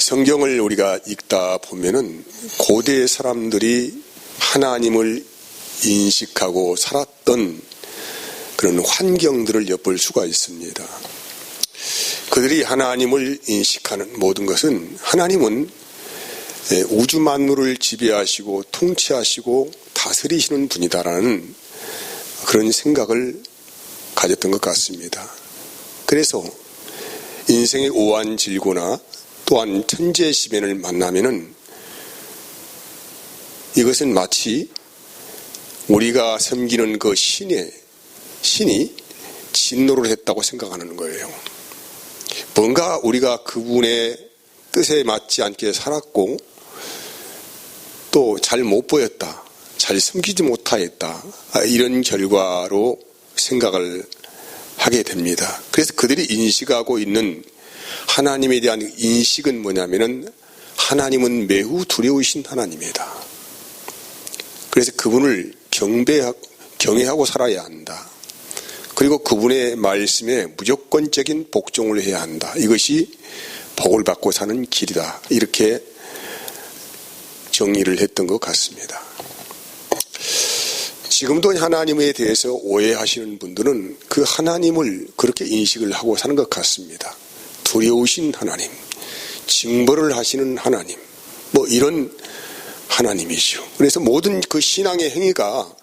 성경을 우리가 읽다 보면은 고대 사람들이 하나님을 인식하고 살았던 그런 환경들을 엿볼 수가 있습니다. 그들이 하나님을 인식하는 모든 것은 하나님은 우주 만물을 지배하시고 통치하시고 다스리시는 분이다라는 그런 생각을 가졌던 것 같습니다. 그래서 인생의 오한질고나 또한 천재시변을 만나면은 이것은 마치 우리가 섬기는 그 신이 진노를 했다고 생각하는 거예요. 뭔가 우리가 그분의 뜻에 맞지 않게 살았고 또 잘 못 보였다, 잘 섬기지 못하였다, 이런 결과로 생각을 하게 됩니다. 그래서 그들이 인식하고 있는 하나님에 대한 인식은 뭐냐면은 하나님은 매우 두려우신 하나님이다. 그래서 그분을 경외하고 살아야 한다. 그리고 그분의 말씀에 무조건적인 복종을 해야 한다. 이것이 복을 받고 사는 길이다. 이렇게 정의를 했던 것 같습니다. 지금도 하나님에 대해서 오해하시는 분들은 그 하나님을 그렇게 인식을 하고 사는 것 같습니다. 두려우신 하나님, 징벌을 하시는 하나님, 이런 하나님이죠. 그래서 모든 그 신앙의 행위가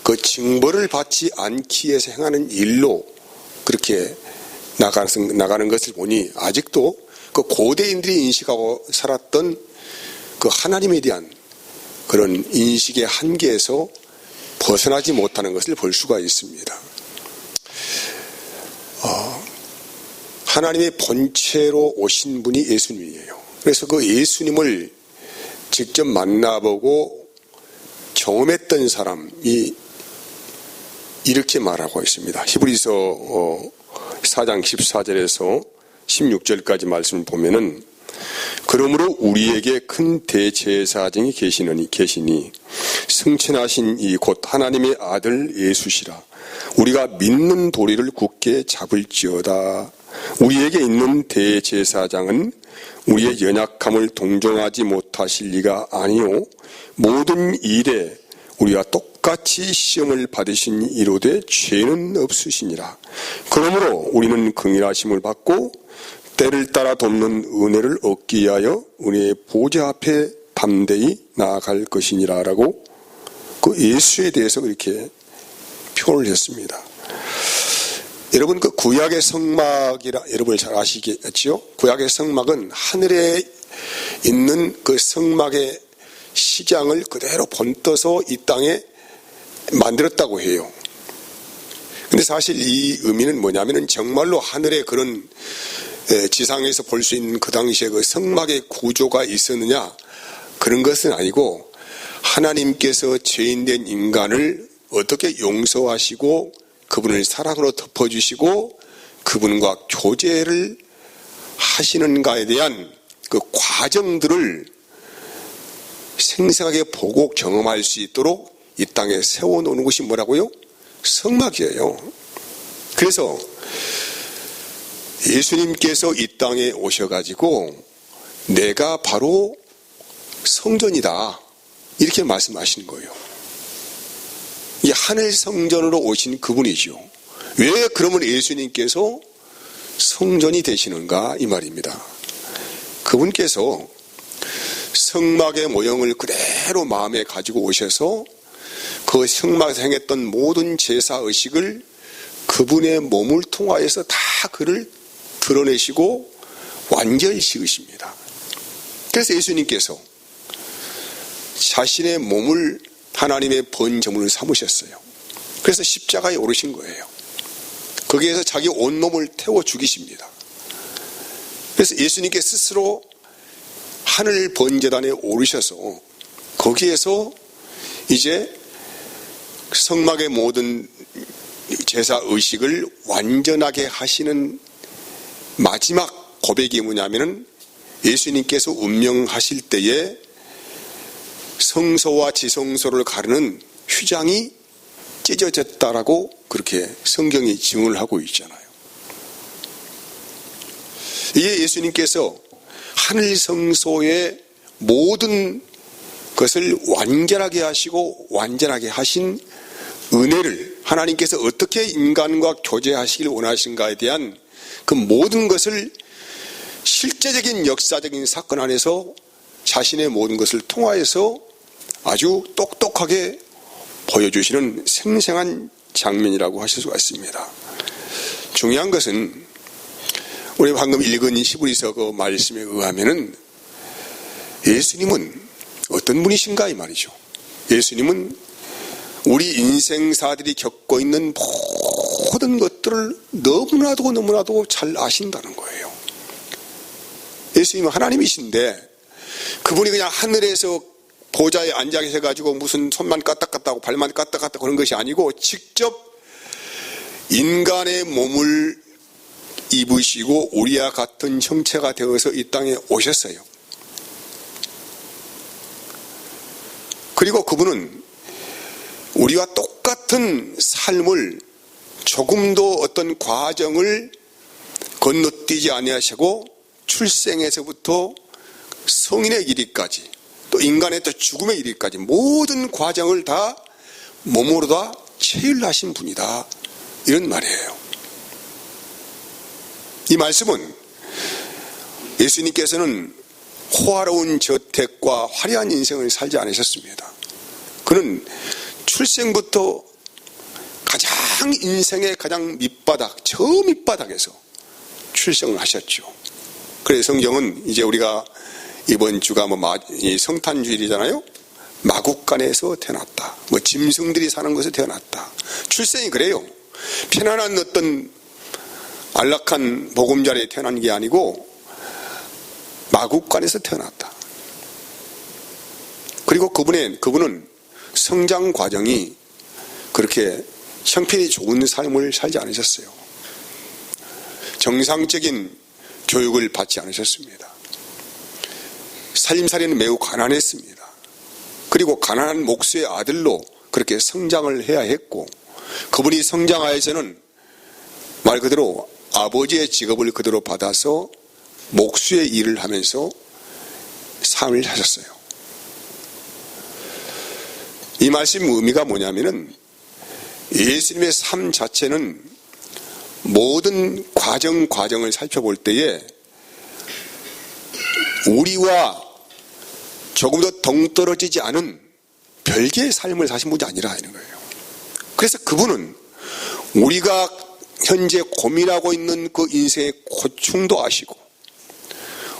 그 징벌을 받지 않기 위해서 행하는 일로 그렇게 나가는 것을 보니 아직도 그 고대인들이 인식하고 살았던 그 하나님에 대한 그런 인식의 한계에서 벗어나지 못하는 것을 볼 수가 있습니다. 하나님의 본체로 오신 분이 예수님이에요. 그래서 그 예수님을 직접 만나보고 경험했던 사람이 이렇게 말하고 있습니다. 히브리서 4장 14절에서 16절까지 말씀을 보면은 그러므로 우리에게 큰 대제사장이 계시니 승천하신 이 곧 하나님의 아들 예수시라. 우리가 믿는 도리를 굳게 잡을지어다. 우리에게 있는 대제사장은 우리의 연약함을 동정하지 못하실 리가 아니요 모든 일에 우리가 똑같이 시험을 받으신 이로되 죄는 없으시니라. 그러므로 우리는 긍휼하심을 받고 때를 따라 돕는 은혜를 얻기 위하여 우리의 보좌 앞에 담대히 나아갈 것이니라 라고 그 예수에 대해서 그렇게 표현을 했습니다. 여러분 그 구약의 성막이라 여러분 잘 아시겠지요? 구약의 성막은 하늘에 있는 그 성막의 식양을 그대로 번떠서 이 땅에 만들었다고 해요. 근데 사실 이 의미는 뭐냐면은 정말로 하늘에 그런 지상에서 볼 수 있는 그 당시에 그 성막의 구조가 있었느냐 그런 것은 아니고 하나님께서 죄인된 인간을 어떻게 용서하시고 그분을 사랑으로 덮어주시고 그분과 교제를 하시는가에 대한 그 과정들을 생생하게 보고 경험할 수 있도록 이 땅에 세워놓는 것이 뭐라고요? 성막이에요. 그래서 예수님께서 이 땅에 오셔가지고 내가 바로 성전이다 이렇게 말씀하시는 거예요. 이 하늘 성전으로 오신 그분이죠. 왜 그러면 예수님께서 성전이 되시는가 이 말입니다. 그분께서 성막의 모형을 그대로 마음에 가지고 오셔서 그 성막에서 행했던 모든 제사의식을 그분의 몸을 통하여서 다 그를 드러내시고 완전히 지으십니다. 그래서 예수님께서 자신의 몸을 하나님의 번제물을 삼으셨어요. 그래서 십자가에 오르신 거예요. 거기에서 자기 온몸을 태워 죽이십니다. 그래서 예수님께 스스로 하늘 번제단에 오르셔서 거기에서 이제 성막의 모든 제사 의식을 완전하게 하시는 마지막 고백이 뭐냐면은 예수님께서 운명하실 때에 성소와 지성소를 가르는 휘장이 찢어졌다라고 그렇게 성경이 증언을 하고 있잖아요. 이게 예수님께서 하늘 성소의 모든 것을 완결하게 하시고 완전하게 하신 은혜를 하나님께서 어떻게 인간과 교제하시길 원하신가에 대한 그 모든 것을 실제적인 역사적인 사건 안에서 자신의 모든 것을 통하여서 아주 똑똑하게 보여주시는 생생한 장면이라고 하실 수가 있습니다. 중요한 것은 우리 방금 읽은 히브리서 그 말씀에 의하면은 예수님은 어떤 분이신가 이 말이죠. 예수님은 우리 인생사들이 겪고 있는 모든 것들을 너무나도 잘 아신다는 거예요. 예수님은 하나님이신데 그분이 그냥 하늘에서 보좌에 앉아 계셔가지고 무슨 손만 까딱까딱하고 발만 까딱까딱 그런 것이 아니고 직접 인간의 몸을 입으시고 우리와 같은 형체가 되어서 이 땅에 오셨어요. 그리고 그분은 우리와 똑같은 삶을 조금도 어떤 과정을 건너뛰지 아니하시고 출생에서부터 성인의 이르기까지 또 인간의 또 죽음의 이르기까지 모든 과정을 다 몸으로 다 체휼하신 분이다. 이런 말이에요. 이 말씀은 예수님께서는 호화로운 저택과 화려한 인생을 살지 않으셨습니다. 그는 출생부터 가장 인생의 가장 밑바닥, 저 밑바닥에서 출생을 하셨죠. 그래서 성경은 이제 우리가 이번 주가 성탄주일이잖아요. 마국간에서 태어났다. 짐승들이 사는 곳에 태어났다. 출생이 그래요. 편안한 어떤 안락한 보금자리에 태어난 게 아니고 마국간에서 태어났다. 그리고 그분은 성장 과정이 그렇게 형편이 좋은 삶을 살지 않으셨어요. 정상적인 교육을 받지 않으셨습니다. 살림살이는 매우 가난했습니다. 그리고 가난한 목수의 아들로 그렇게 성장을 해야 했고 그분이 성장하여서는 말 그대로 아버지의 직업을 그대로 받아서 목수의 일을 하면서 삶을 하셨어요. 이 말씀 의미가 뭐냐면은 예수님의 삶 자체는 모든 과정을 살펴볼 때에 우리와 조금 더 동떨어지지 않은 별개의 삶을 사신 분이 아니라 하는 거예요. 그래서 그분은 우리가 현재 고민하고 있는 그 인생의 고충도 아시고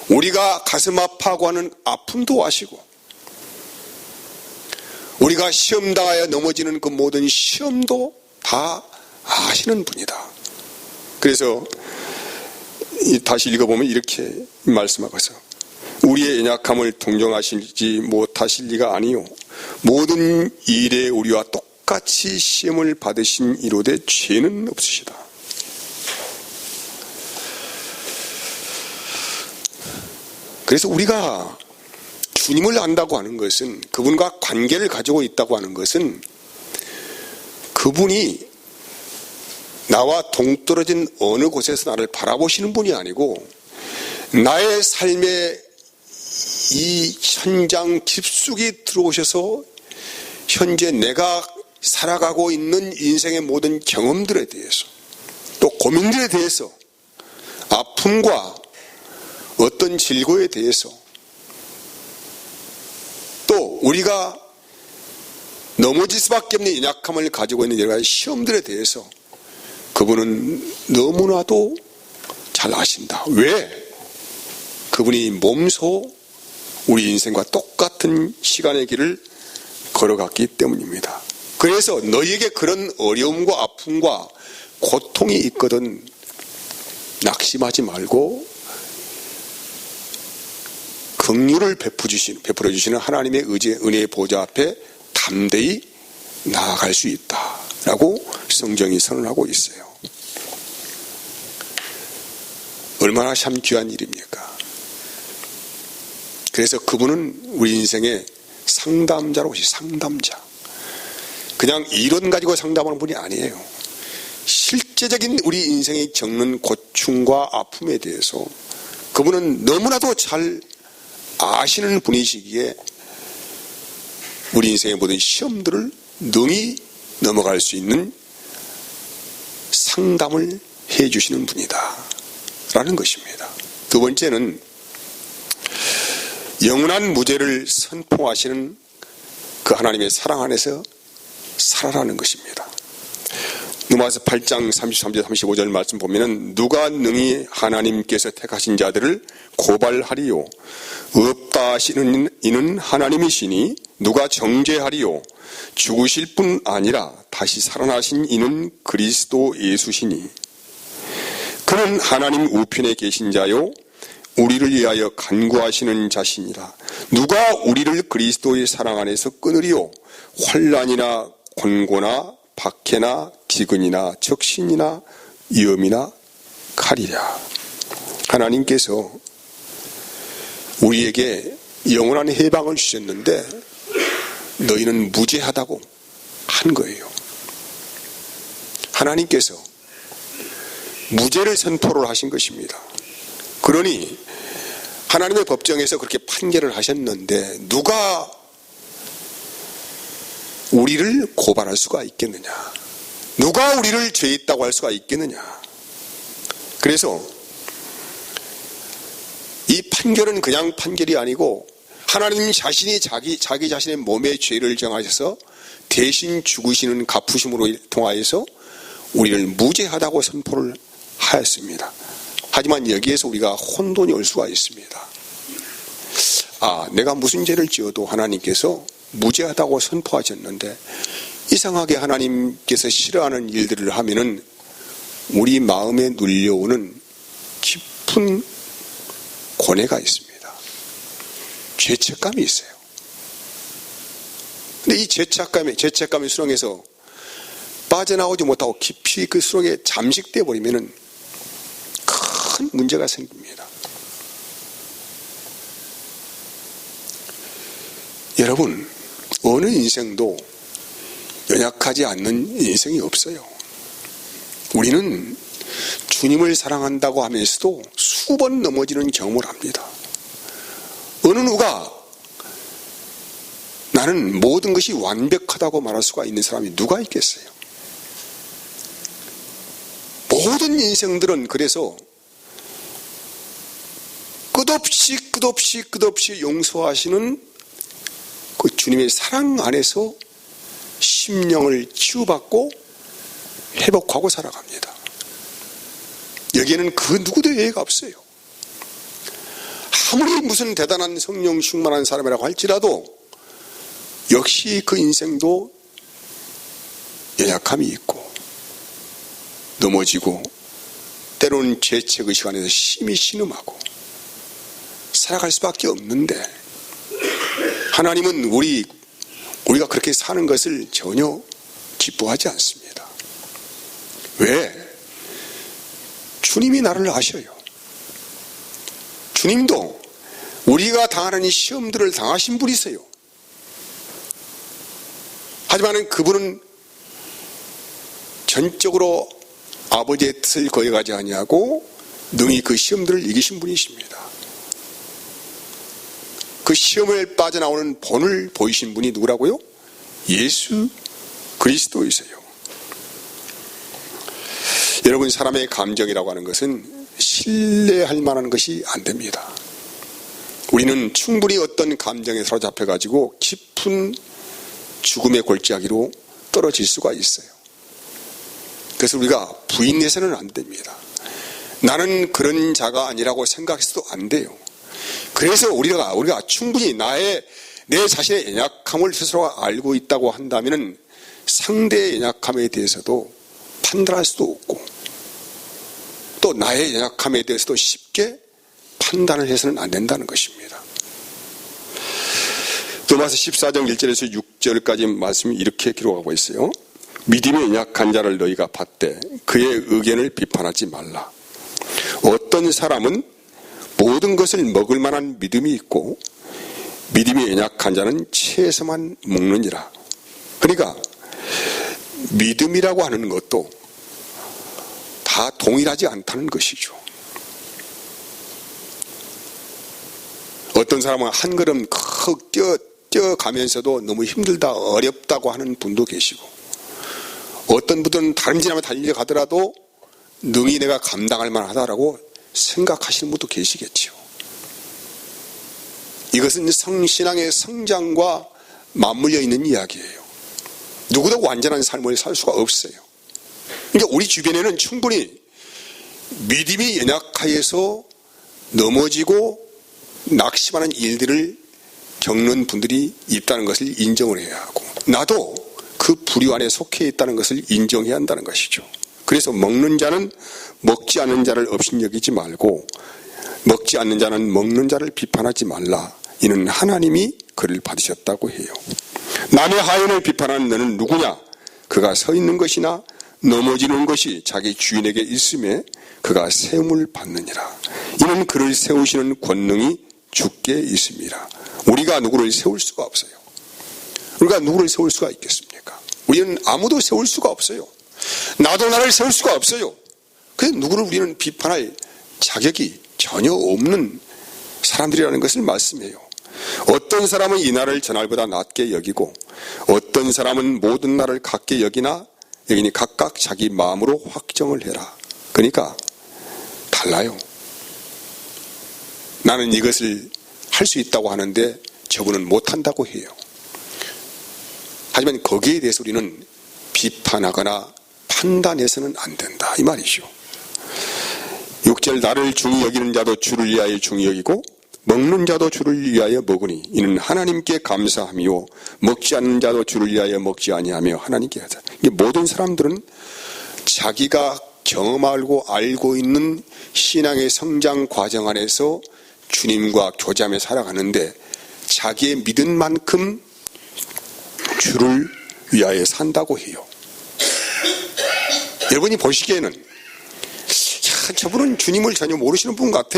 우리가 가슴 아파하고 하는 아픔도 아시고 우리가 시험 당하여 넘어지는 그 모든 시험도 다 아시는 분이다. 그래서 다시 읽어보면 이렇게 말씀하고서 우리의 연약함을 동정하시지 못하실 리가 아니요 모든 일에 우리와 똑같이 시험을 받으신 이로되 죄는 없으시다. 그래서 우리가 주님을 안다고 하는 것은 그분과 관계를 가지고 있다고 하는 것은 그분이 나와 동떨어진 어느 곳에서 나를 바라보시는 분이 아니고 나의 삶의 이 현장 깊숙이 들어오셔서 현재 내가 살아가고 있는 인생의 모든 경험들에 대해서 또 고민들에 대해서 아픔과 어떤 질고에 대해서 또 우리가 넘어질 수밖에 없는 연약함을 가지고 있는 여러 가지 시험들에 대해서 그분은 너무나도 잘 아신다. 왜? 그분이 몸소 우리 인생과 똑같은 시간의 길을 걸어갔기 때문입니다. 그래서 너희에게 그런 어려움과 아픔과 고통이 있거든 낙심하지 말고 긍휼을 베풀어 주시는 하나님의 은혜의 보좌 앞에 담대히 나아갈 수 있다라고 성경이 선언하고 있어요. 얼마나 참 귀한 일입니까? 그래서 그분은 우리 인생의 상담자로 오시 상담자. 그냥 이론 가지고 상담하는 분이 아니에요. 실제적인 우리 인생이 겪는 고충과 아픔에 대해서 그분은 너무나도 잘 아시는 분이시기에 우리 인생의 모든 시험들을 능히 넘어갈 수 있는 상담을 해주시는 분이다 라는 것입니다. 두 번째는 영원한 무죄를 선포하시는 그 하나님의 사랑 안에서 살아라는 것입니다. 누가서 8장 33절 35절 말씀 보면은 누가 능히 하나님께서 택하신 자들을 고발하리요 없다 하시는 이는 하나님이시니 누가 정죄하리요 죽으실 뿐 아니라 다시 살아나신 이는 그리스도 예수시니 그는 하나님 우편에 계신 자요 우리를 위하여 간구하시는 자신이라. 누가 우리를 그리스도의 사랑 안에서 끊으리요 환난이나 곤고나 박해나 기근이나 적신이나 위험이나 칼이랴. 하나님께서 우리에게 영원한 해방을 주셨는데 너희는 무죄하다고 한 거예요. 하나님께서 무죄를 선포를 하신 것입니다. 그러니 하나님의 법정에서 그렇게 판결을 하셨는데 누가 우리를 고발할 수가 있겠느냐? 누가 우리를 죄 있다고 할 수가 있겠느냐? 그래서 이 판결은 그냥 판결이 아니고 하나님 자신이 자기 자신의 몸의 죄를 정하셔서 대신 죽으시는 갚으심으로 통하여서 우리를 무죄하다고 선포를 하였습니다. 하지만 여기에서 우리가 혼돈이 올 수가 있습니다. 내가 무슨 죄를 지어도 하나님께서 무죄하다고 선포하셨는데 이상하게 하나님께서 싫어하는 일들을 하면은 우리 마음에 눌려오는 깊은 고뇌가 있습니다. 죄책감이 있어요. 근데 이 죄책감의 수렁에서 빠져나오지 못하고 깊이 그 수렁에 잠식돼 버리면은 큰 문제가 생깁니다. 여러분, 어느 인생도 연약하지 않는 인생이 없어요. 우리는 주님을 사랑한다고 하면서도 수번 넘어지는 경험을 합니다. 어느 누가 나는 모든 것이 완벽하다고 말할 수가 있는 사람이 누가 있겠어요? 모든 인생들은 그래서 끝없이 용서하시는 그 주님의 사랑 안에서 심령을 치유받고 회복하고 살아갑니다. 여기에는 그 누구도 예외가 없어요. 아무리 무슨 대단한 성령 충만한 사람이라고 할지라도 역시 그 인생도 연약함이 있고 넘어지고 때로는 죄책의식 안에서 심히 신음하고 살아갈 수밖에 없는데 하나님은 우리가 그렇게 사는 것을 전혀 기뻐하지 않습니다. 왜? 주님이 나를 아셔요. 주님도 우리가 당하는 이 시험들을 당하신 분이세요. 하지만 그분은 전적으로 아버지의 뜻을 거역하지 아니하고 능히 그 시험들을 이기신 분이십니다. 그 시험을 빠져나오는 본을 보이신 분이 누구라고요? 예수 그리스도이세요. 여러분, 사람의 감정이라고 하는 것은 신뢰할 만한 것이 안 됩니다. 우리는 충분히 어떤 감정에 사로잡혀가지고 깊은 죽음의 골짜기로 떨어질 수가 있어요. 그래서 우리가 부인해서는 안 됩니다. 나는 그런 자가 아니라고 생각해서도 안 돼요. 그래서 우리가 충분히 내 자신의 연약함을 스스로가 알고 있다고 한다면 상대의 연약함에 대해서도 판단할 수도 없고 또 나의 연약함에 대해서도 쉽게 판단을 해서는 안 된다는 것입니다. 로마서 14장 1절에서 6절까지 말씀이 이렇게 기록하고 있어요. 믿음에 연약한 자를 너희가 받되 그의 의견을 비판하지 말라. 어떤 사람은 모든 것을 먹을 만한 믿음이 있고 믿음이 연약한 자는 채소만 먹느니라. 그러니까 믿음이라고 하는 것도 다 동일하지 않다는 것이죠. 어떤 사람은 한 걸음 뛰어가면서도 너무 힘들다, 어렵다고 하는 분도 계시고, 어떤 분들은 다름질하며 달려가더라도 능히 내가 감당할 만하다라고 생각하시는 분도 계시겠죠. 이것은 신앙의 성장과 맞물려 있는 이야기예요. 누구도 완전한 삶을 살 수가 없어요. 그러니까 우리 주변에는 충분히 믿음이 연약하여서 넘어지고 낙심하는 일들을 겪는 분들이 있다는 것을 인정을 해야 하고, 나도 그 부류 안에 속해 있다는 것을 인정해야 한다는 것이죠. 그래서 먹는 자는 먹지 않는 자를 업신여기지 말고 먹지 않는 자는 먹는 자를 비판하지 말라. 이는 하나님이 그를 받으셨다고 해요. 남의 하인을 비판하는 너는 누구냐? 그가 서 있는 것이나 넘어지는 것이 자기 주인에게 있음에 그가 세움을 받느니라. 이는 그를 세우시는 권능이 주께 있습니다. 우리가 누구를 세울 수가 없어요. 우리가 누구를 세울 수가 있겠습니까? 우리는 아무도 세울 수가 없어요. 나도 나를 세울 수가 없어요. 그래서 누구를 우리는 비판할 자격이 전혀 없는 사람들이라는 것을 말씀해요. 어떤 사람은 이 날을 전날보다 낮게 여기고 어떤 사람은 모든 날을 같게 여기니 각각 자기 마음으로 확정을 해라. 그러니까 달라요. 나는 이것을 할 수 있다고 하는데 저분은 못한다고 해요. 하지만 거기에 대해서 우리는 비판하거나 판단해서는 안 된다, 이 말이죠. 6절, 나를 중히 여기는 자도 주를 위하여 중히 여기고 먹는 자도 주를 위하여 먹으니 이는 하나님께 감사하며 먹지 않는 자도 주를 위하여 먹지 아니하며 하나님께 하자. 모든 사람들은 자기가 경험하고 알고 있는 신앙의 성장 과정 안에서 주님과 교제하며 살아가는데 자기의 믿은 만큼 주를 위하여 산다고 해요. 여러분이 보시기에는 저분은 주님을 전혀 모르시는 분 같아,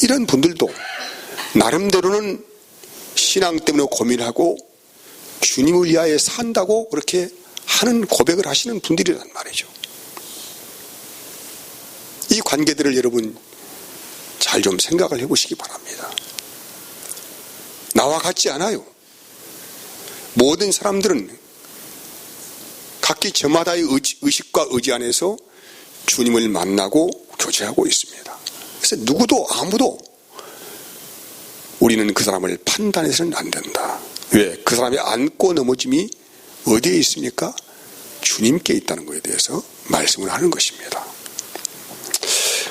이런 분들도 나름대로는 신앙 때문에 고민하고 주님을 위하여 산다고 그렇게 하는 고백을 하시는 분들이란 말이죠. 이 관계들을 여러분 잘 좀 생각을 해보시기 바랍니다. 나와 같지 않아요. 모든 사람들은 각기 저마다의 의식과 의지 안에서 주님을 만나고 교제하고 있습니다. 그래서 누구도 아무도 우리는 그 사람을 판단해서는 안 된다. 왜? 그 사람의 앉고 넘어짐이 어디에 있습니까? 주님께 있다는 것에 대해서 말씀을 하는 것입니다.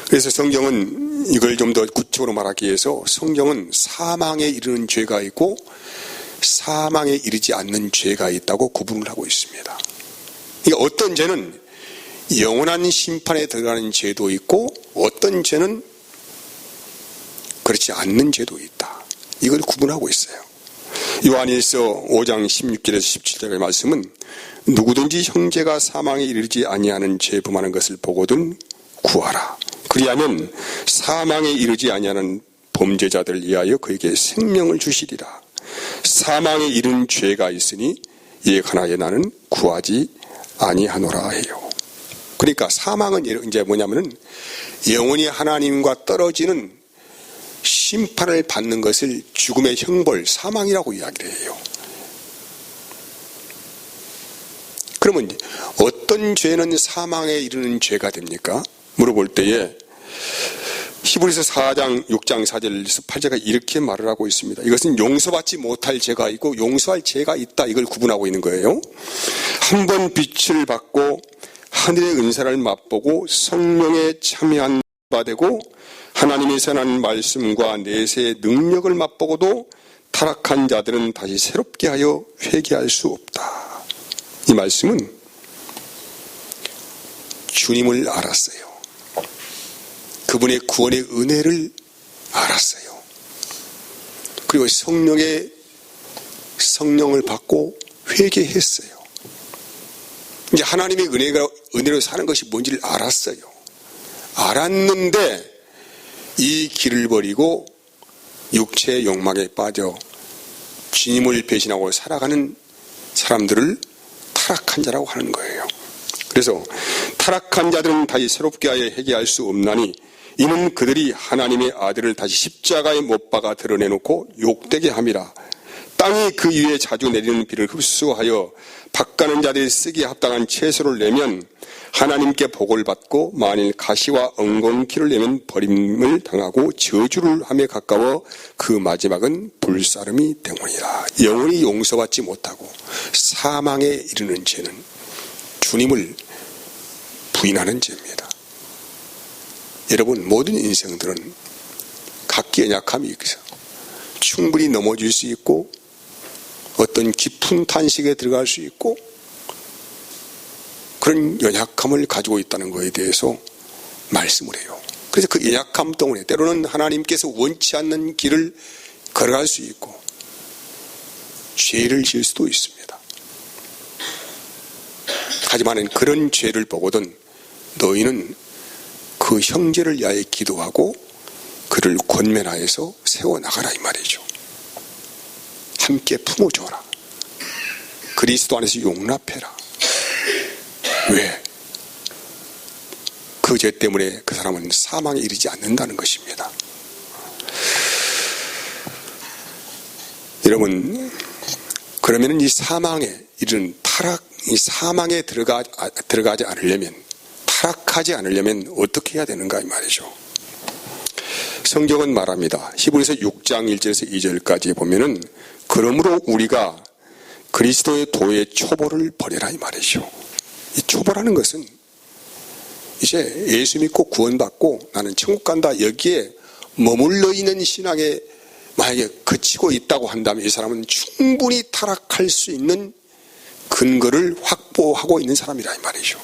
그래서 성경은 이걸 좀 더 구체적으로 말하기 위해서 성경은 사망에 이르는 죄가 있고 사망에 이르지 않는 죄가 있다고 구분을 하고 있습니다. 그러니까 어떤 죄는 영원한 심판에 들어가는 죄도 있고 어떤 죄는 그렇지 않는 죄도 있다. 이걸 구분하고 있어요. 요한일서 5장 16절에서 17절의 말씀은 누구든지 형제가 사망에 이르지 아니하는 죄 범하는 것을 보거든 구하라. 그리하면 사망에 이르지 아니하는 범죄자들을 위하여 그에게 생명을 주시리라. 사망에 이른 죄가 있으니 이에 관하여 나는 구하지 아니하노라 해요. 그러니까 사망은 이제 뭐냐면은 영원히 하나님과 떨어지는 심판을 받는 것을 죽음의 형벌, 사망이라고 이야기를 해요. 그러면 어떤 죄는 사망에 이르는 죄가 됩니까? 물어볼 때에 히브리서 4장 6장 4절에서 8절가 이렇게 말을 하고 있습니다. 이것은 용서받지 못할 죄가 있고 용서할 죄가 있다, 이걸 구분하고 있는 거예요. 한 번 빛을 받고 하늘의 은사를 맛보고 성령에 참여한 바 되고 하나님의 선한 말씀과 내세의 능력을 맛보고도 타락한 자들은 다시 새롭게 하여 회개할 수 없다. 이 말씀은 주님을 알았어요. 그분의 구원의 은혜를 알았어요. 그리고 성령을 받고 회개했어요. 이제 하나님의 은혜로 사는 것이 뭔지를 알았어요. 알았는데 이 길을 버리고 육체의 욕망에 빠져 주님을 배신하고 살아가는 사람들을 타락한 자라고 하는 거예요. 그래서 타락한 자들은 다시 새롭게 하여 회개할 수 없나니 이는 그들이 하나님의 아들을 다시 십자가에 못 박아 드러내놓고 욕되게 함이라. 땅이 그 위에 자주 내리는 비를 흡수하여 밭가는 자들이 쓰기에 합당한 채소를 내면 하나님께 복을 받고, 만일 가시와 엉겅퀴를 내면 버림을 당하고 저주를 함에 가까워 그 마지막은 불사름이 때문이라. 영원히 용서받지 못하고 사망에 이르는 죄는 주님을 부인하는 죄입니다. 여러분, 모든 인생들은 각기 연약함이 있어서 충분히 넘어질 수 있고, 어떤 깊은 탄식에 들어갈 수 있고, 그런 연약함을 가지고 있다는 것에 대해서 말씀을 해요. 그래서 그 연약함 때문에 때로는 하나님께서 원치 않는 길을 걸어갈 수 있고 죄를 지을 수도 있습니다. 하지만 그런 죄를 보거든 너희는 그 형제를 위하여 기도하고 그를 권면하여서 세워나가라, 이 말이죠. 함께 품어줘라. 그리스도 안에서 용납해라. 왜? 그 죄 때문에 그 사람은 사망에 이르지 않는다는 것입니다. 여러분, 그러면 이 사망에 이르는 이 사망에 들어가지 않으려면, 타락하지 않으려면 어떻게 해야 되는가, 이 말이죠. 성경은 말합니다. 히브리서 6장 1절에서 2절까지 보면은, 그러므로 우리가 그리스도의 도의 초보를 버려라, 이 말이죠. 이 초보라는 것은 이제 예수 믿고 구원받고 나는 천국 간다, 여기에 머물러 있는 신앙에 만약에 그치고 있다고 한다면 이 사람은 충분히 타락할 수 있는 근거를 확보하고 있는 사람이라, 이 말이죠.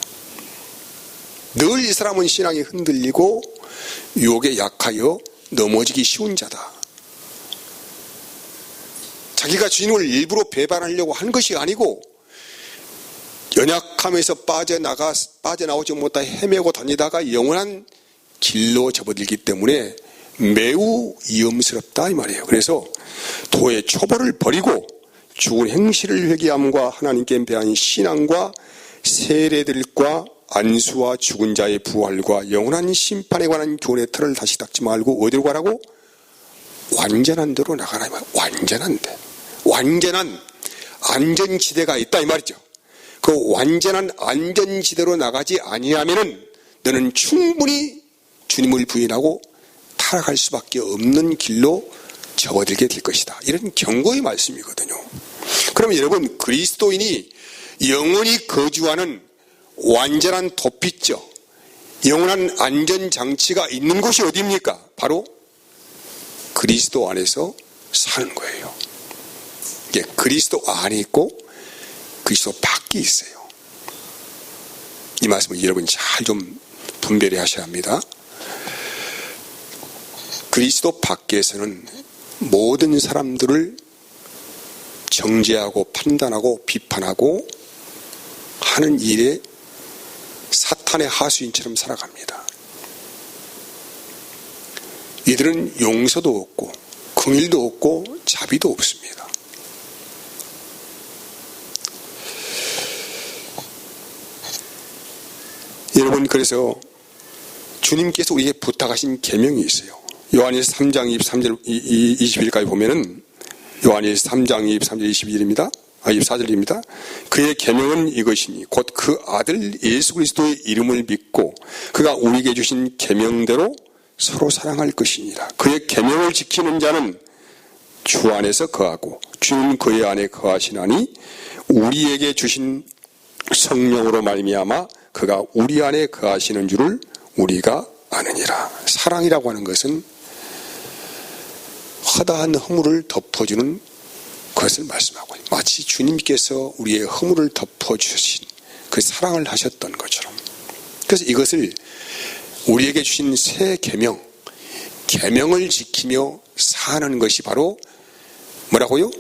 늘 이 사람은 신앙이 흔들리고 유혹에 약하여 넘어지기 쉬운 자다. 자기가 주님을 일부러 배반하려고 한 것이 아니고 연약함에서 빠져나오지 못하 헤매고 다니다가 영원한 길로 접어들기 때문에 매우 위험스럽다, 이 말이에요. 그래서 도의 초보를 버리고 죽은 행실을 회개함과 하나님께 대한 신앙과 세례들과 안수와 죽은 자의 부활과 영원한 심판에 관한 교훈의 틀을 다시 닦지 말고 어디로 가라고? 완전한 데로 나가라, 이 말이에요. 완전한 데. 완전한 안전지대가 있다, 이 말이죠. 그 완전한 안전지대로 나가지 아니하면은 너는 충분히 주님을 부인하고 타락할 수밖에 없는 길로 접어들게 될 것이다. 이런 경고의 말씀이거든요. 그러면 여러분, 그리스도인이 영원히 거주하는 완전한 도피처, 영원한 안전장치가 있는 곳이 어디입니까? 바로 그리스도 안에서 사는 거예요. 이게 그리스도 안에 있고 그리스도 밖에 있어요. 이 말씀을 여러분 잘 좀 분별해 하셔야 합니다. 그리스도 밖에서는 모든 사람들을 정죄하고 판단하고 비판하고 하는 일에 사탄의 하수인처럼 살아갑니다. 이들은 용서도 없고 긍휼도 없고 자비도 없습니다. 여러분, 그래서 주님께서 우리에게 부탁하신 계명이 있어요. 요한일서 3장 23절 21절까지 보면은 요한일서 3장 23절 22절입니다. 24절입니다. 그의 계명은 이것이니 곧 그 아들 예수 그리스도의 이름을 믿고 그가 우리에게 주신 계명대로 서로 사랑할 것이니라. 그의 계명을 지키는 자는 주 안에서 거하고 주는 그의 안에 거하시나니 우리에게 주신 성령으로 말미암아 그가 우리 안에 거하시는 줄을 우리가 아느니라. 사랑이라고 하는 것은 허다한 허물을 덮어주는 것을 말씀하고, 마치 주님께서 우리의 허물을 덮어주신 그 사랑을 하셨던 것처럼. 그래서 이것을 우리에게 주신 새 계명을 지키며 사는 것이 바로 뭐라고요?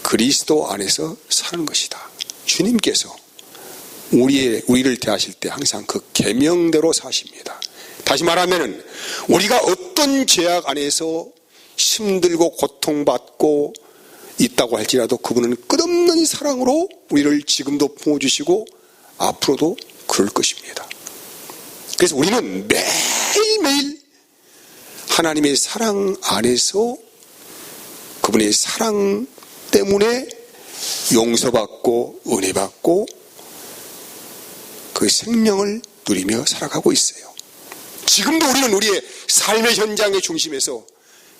그리스도 안에서 사는 것이다. 주님께서 우리를 대하실 때 항상 그 계명대로 사십니다. 다시 말하면 우리가 어떤 죄악 안에서 힘들고 고통받고 있다고 할지라도 그분은 끝없는 사랑으로 우리를 지금도 품어주시고 앞으로도 그럴 것입니다. 그래서 우리는 매일매일 하나님의 사랑 안에서 그분의 사랑 때문에 용서받고 은혜받고 그 생명을 누리며 살아가고 있어요. 지금도 우리는 우리의 삶의 현장의 중심에서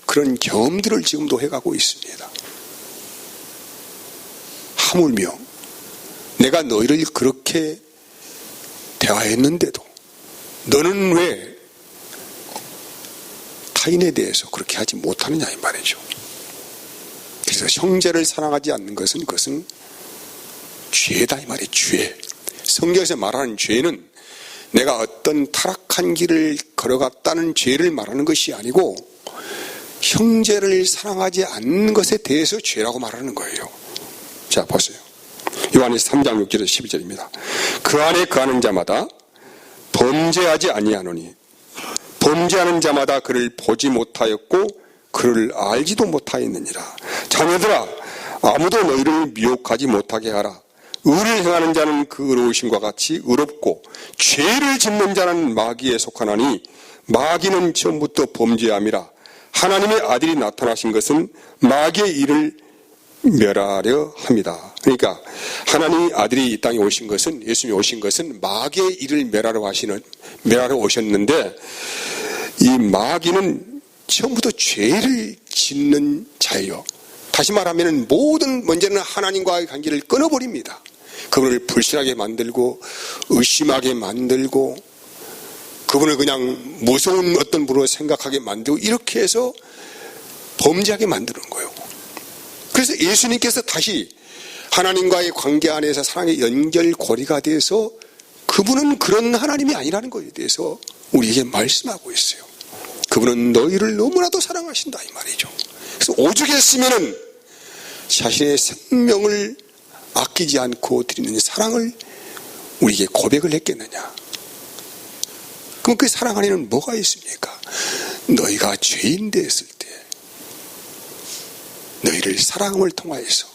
그런 경험들을 지금도 해가고 있습니다. 하물며 내가 너희를 그렇게 대화했는데도 너는 왜 타인에 대해서 그렇게 하지 못하느냐 이 말이죠. 그래서 형제를 사랑하지 않는 것은 그것은 죄다 이 말이에요. 죄. 성경에서 말하는 죄는 내가 어떤 타락한 길을 걸어갔다는 죄를 말하는 것이 아니고 형제를 사랑하지 않는 것에 대해서 죄라고 말하는 거예요. 자 보세요. 요한에서 3장 6절에서 12절입니다. 그 안에 거하는 자마다 범죄하지 아니하노니 범죄하는 자마다 그를 보지 못하였고 그를 알지도 못하였느니라. 자녀들아 아무도 너희를 미혹하지 못하게 하라. 의를 행하는 자는 그 의로우심과 같이 의롭고 죄를 짓는 자는 마귀에 속하나니 마귀는 처음부터 범죄함이라. 하나님의 아들이 나타나신 것은 마귀의 일을 멸하려 합니다. 그러니까 하나님의 아들이 이 땅에 오신 것은, 예수님이 오신 것은 마귀의 일을 멸하러 오셨는데, 이 마귀는 처음부터 죄를 짓는 자예요. 다시 말하면 먼저는 하나님과의 관계를 끊어버립니다. 그분을 불신하게 만들고 의심하게 만들고 그분을 그냥 무서운 어떤 분으로 생각하게 만들고 이렇게 해서 범죄하게 만드는 거예요. 그래서 예수님께서 다시 하나님과의 관계 안에서 사랑의 연결고리가 돼서 그분은 그런 하나님이 아니라는 것에 대해서 우리에게 말씀하고 있어요. 그분은 너희를 너무나도 사랑하신다 이 말이죠. 그래서 오죽했으면은 자신의 생명을 아끼지 않고 드리는 사랑을 우리에게 고백을 했겠느냐. 그럼 그 사랑 안에는 뭐가 있습니까? 너희가 죄인 되었을 때 너희를 사랑을 통하여서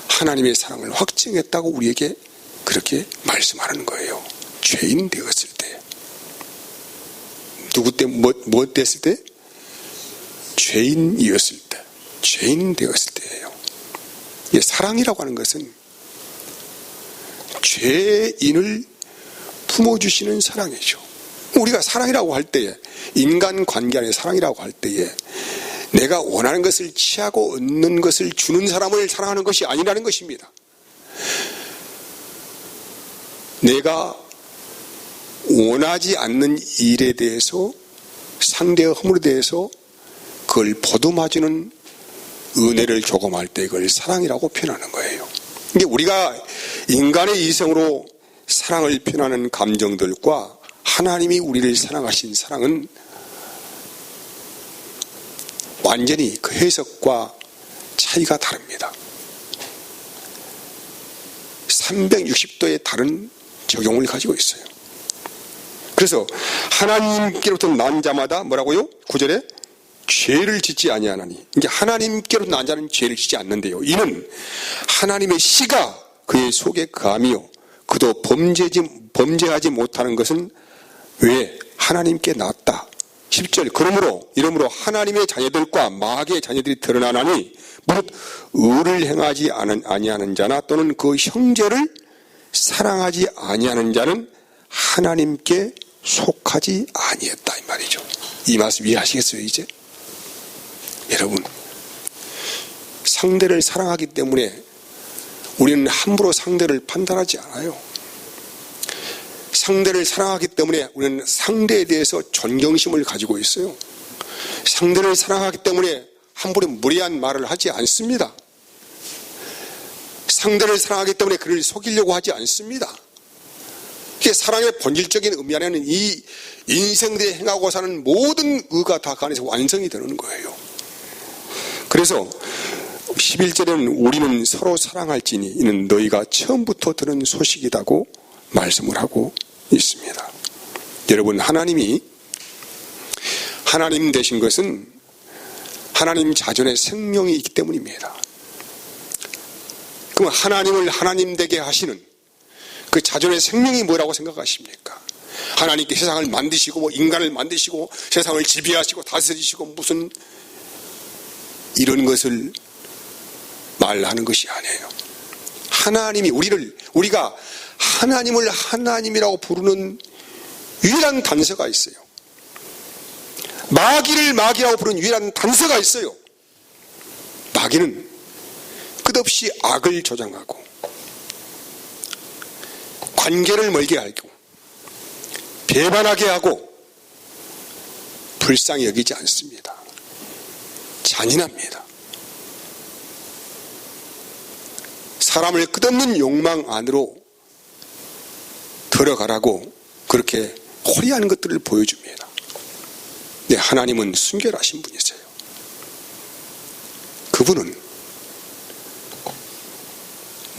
하나님의 사랑을 확증했다고 우리에게 그렇게 말씀하는 거예요. 죄인 되었을 때. 누구 때, 뭐 됐을 때? 죄인이었을 때. 죄인 되었을 때예요. 사랑이라고 하는 것은 죄인을 품어주시는 사랑이죠. 우리가 사랑이라고 할 때에, 인간 관계 안에 사랑이라고 할 때에 내가 원하는 것을 취하고 얻는 것을 주는 사람을 사랑하는 것이 아니라는 것입니다. 내가 원하지 않는 일에 대해서 상대의 허물에 대해서 그걸 보듬어주는 은혜를 조금할 때 그걸 사랑이라고 표현하는 거예요. 이게 우리가 인간의 이성으로 사랑을 표현하는 감정들과 하나님이 우리를 사랑하신 사랑은 완전히 그 해석과 차이가 다릅니다. 360도의 다른 적용을 가지고 있어요. 그래서 하나님께로부터 난 자마다 뭐라고요? 9절에 죄를 짓지 아니하나니. 이게 하나님께로부터 난 자는 죄를 짓지 않는데요. 이는 하나님의 씨가 그의 속에 거하며 그도 범죄하지 못하는 것은 왜 하나님께 낳았다. 10절 이러므로 하나님의 자녀들과 마귀의 자녀들이 드러나나니 무릇 의를 행하지 아니하는 자나 또는 그 형제를 사랑하지 아니하는 자는 하나님께 속하지 아니했다 이 말이죠. 이 말씀 이해하시겠어요 이제? 여러분, 상대를 사랑하기 때문에 우리는 함부로 상대를 판단하지 않아요. 상대를 사랑하기 때문에 우리는 상대에 대해서 존경심을 가지고 있어요. 상대를 사랑하기 때문에 함부로 무례한 말을 하지 않습니다. 상대를 사랑하기 때문에 그를 속이려고 하지 않습니다. 이게 사랑의 본질적인 의미 안에는 이 인생들이 행하고 사는 모든 의가 다 그 안에서 완성이 되는 거예요. 그래서 11절에는 우리는 서로 사랑할지니 이는 너희가 처음부터 들은 소식이라고 말씀을 하고 있습니다. 여러분, 하나님 되신 것은 하나님 자존의 생명이 있기 때문입니다. 그럼 하나님을 하나님 되게 하시는 그 자존의 생명이 뭐라고 생각하십니까? 하나님께 세상을 만드시고 뭐 인간을 만드시고 세상을 지배하시고 다스리시고 무슨 이런 것을 말하는 것이 아니에요. 하나님이 우리가 하나님을 하나님이라고 부르는 유일한 단서가 있어요. 마귀를 마귀라고 부르는 유일한 단서가 있어요. 마귀는 끝없이 악을 조장하고 관계를 멀게 하고 배반하게 하고 불쌍히 여기지 않습니다. 잔인합니다. 사람을 끝없는 욕망 안으로 들어가라고 그렇게 호리한 것들을 보여줍니다. 네, 하나님은 순결하신 분이세요. 그분은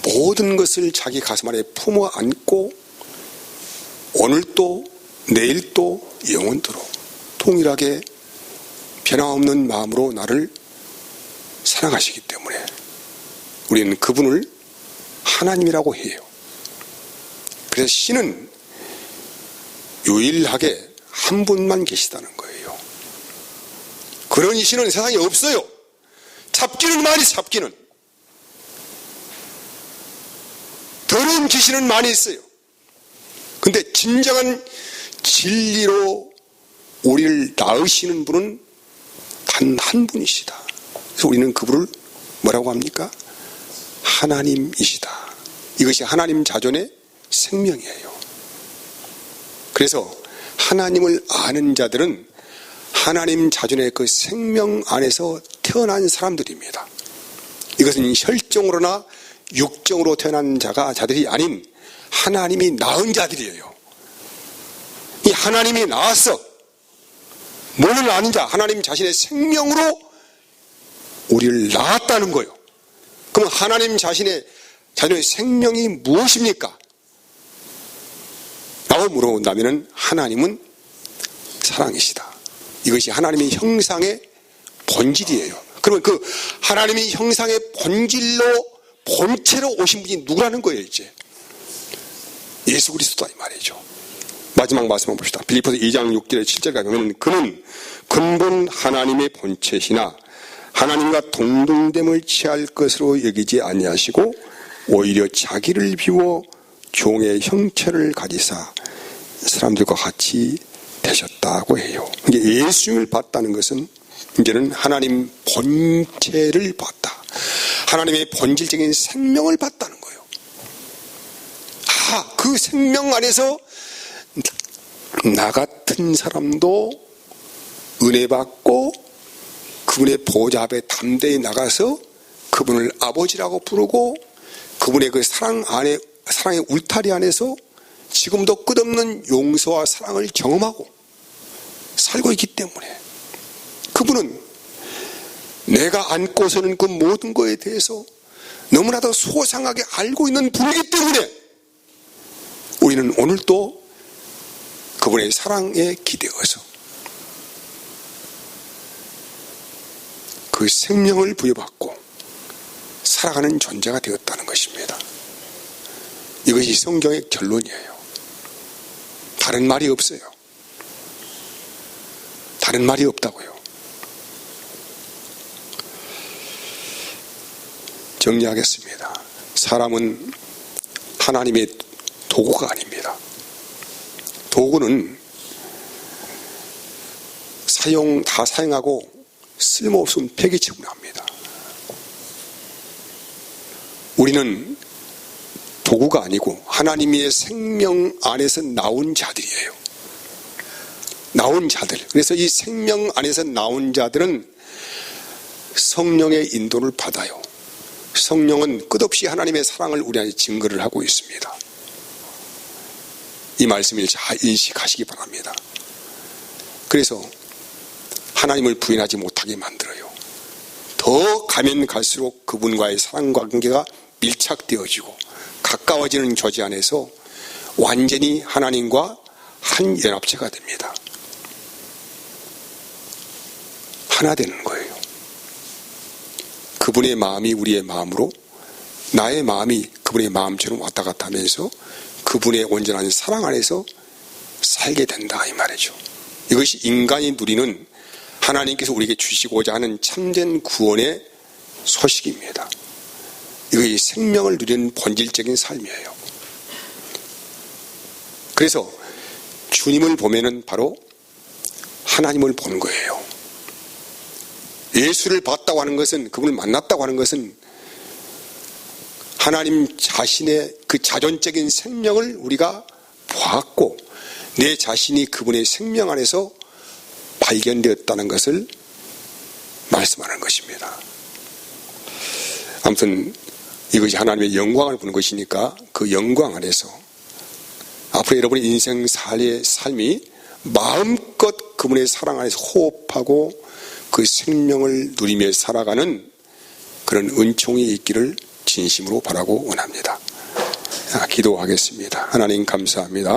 모든 것을 자기 가슴 안에 품어 안고 오늘도 내일도 영원토록 동일하게 변함없는 마음으로 나를 사랑하시기 때문에 우리는 그분을 하나님이라고 해요. 그래서 신은 유일하게 한 분만 계시다는 거예요. 그런 신은 세상에 없어요. 잡기는 많이 잡기는. 더러운 귀신은 많이 있어요. 근데 진정한 진리로 우리를 낳으시는 분은 단 한 분이시다. 그래서 우리는 그분을 뭐라고 합니까? 하나님이시다. 이것이 하나님 자존의 생명이에요. 그래서 하나님을 아는 자들은 하나님 자존의 그 생명 안에서 태어난 사람들입니다. 이것은 혈종으로나 육종으로 태어난 자들이 아닌 하나님이 낳은 자들이에요. 이 하나님이 낳았어. 뭐를 아는 자? 하나님 자신의 생명으로 우리를 낳았다는 거예요. 그럼 하나님 자신의 생명이 무엇입니까? 라고 물어본다면 하나님은 사랑이시다. 이것이 하나님의 형상의 본질이에요. 그러면 그 하나님의 형상의 본체로 오신 분이 누구라는 거예요, 이제? 예수 그리스도다 이 말이죠. 마지막 말씀 한번 봅시다. 빌립보서 2장 6절에 7절까지 보면 그는 근본 하나님의 본체시나 하나님과 동등됨을 취할 것으로 여기지 아니하시고 오히려 자기를 비워 종의 형체를 가지사 사람들과 같이 되셨다고 해요. 예수님을 봤다는 것은 이제는 하나님 본체를 봤다. 하나님의 본질적인 생명을 봤다는 거예요. 그 생명 안에서 나 같은 사람도 은혜 받고 그분의 보좌 앞에 담대히 나가서 그분을 아버지라고 부르고 그분의 그 사랑의 울타리 안에서 지금도 끝없는 용서와 사랑을 경험하고 살고 있기 때문에 그분은 내가 안고서는 그 모든 것에 대해서 너무나도 소상하게 알고 있는 분이기 때문에 우리는 오늘도 그분의 사랑에 기대어서 그 생명을 부여받고 살아가는 존재가 되었다는 것입니다. 이것이 성경의 결론이에요. 다른 말이 없어요. 다른 말이 없다고요. 정리하겠습니다. 사람은 하나님의 도구가 아닙니다. 도구는 다 사용하고 쓸모없으면 폐기 처분합니다. 우리는 도구가 아니고 하나님의 생명 안에서 나온 자들이에요. 나온 자들. 그래서 이 생명 안에서 나온 자들은 성령의 인도를 받아요. 성령은 끝없이 하나님의 사랑을 우리 안에 증거를 하고 있습니다. 이 말씀을 잘 인식하시기 바랍니다. 그래서 하나님을 부인하지 못하게 만들어요. 더 가면 갈수록 그분과의 사랑관계가 밀착되어지고 가까워지는 교제 안에서 완전히 하나님과 한 연합체가 됩니다. 하나 되는 거예요. 그분의 마음이 우리의 마음으로 나의 마음이 그분의 마음처럼 왔다 갔다 하면서 그분의 온전한 사랑 안에서 살게 된다 이 말이죠. 이것이 인간이 누리는 하나님께서 우리에게 주시고자 하는 참된 구원의 소식입니다. 이것이 생명을 누리는 본질적인 삶이에요. 그래서 주님을 보면은 바로 하나님을 보는 거예요. 예수를 봤다고 하는 것은, 그분을 만났다고 하는 것은 하나님 자신의 그 자존적인 생명을 우리가 보았고 내 자신이 그분의 생명 안에서 발견되었다는 것을 말씀하는 것입니다. 아무튼 이것이 하나님의 영광을 보는 것이니까 그 영광 안에서 앞으로 여러분의 인생 삶이 마음껏 그분의 사랑 안에서 호흡하고 그 생명을 누리며 살아가는 그런 은총이 있기를 진심으로 바라고 원합니다. 기도하겠습니다. 하나님 감사합니다.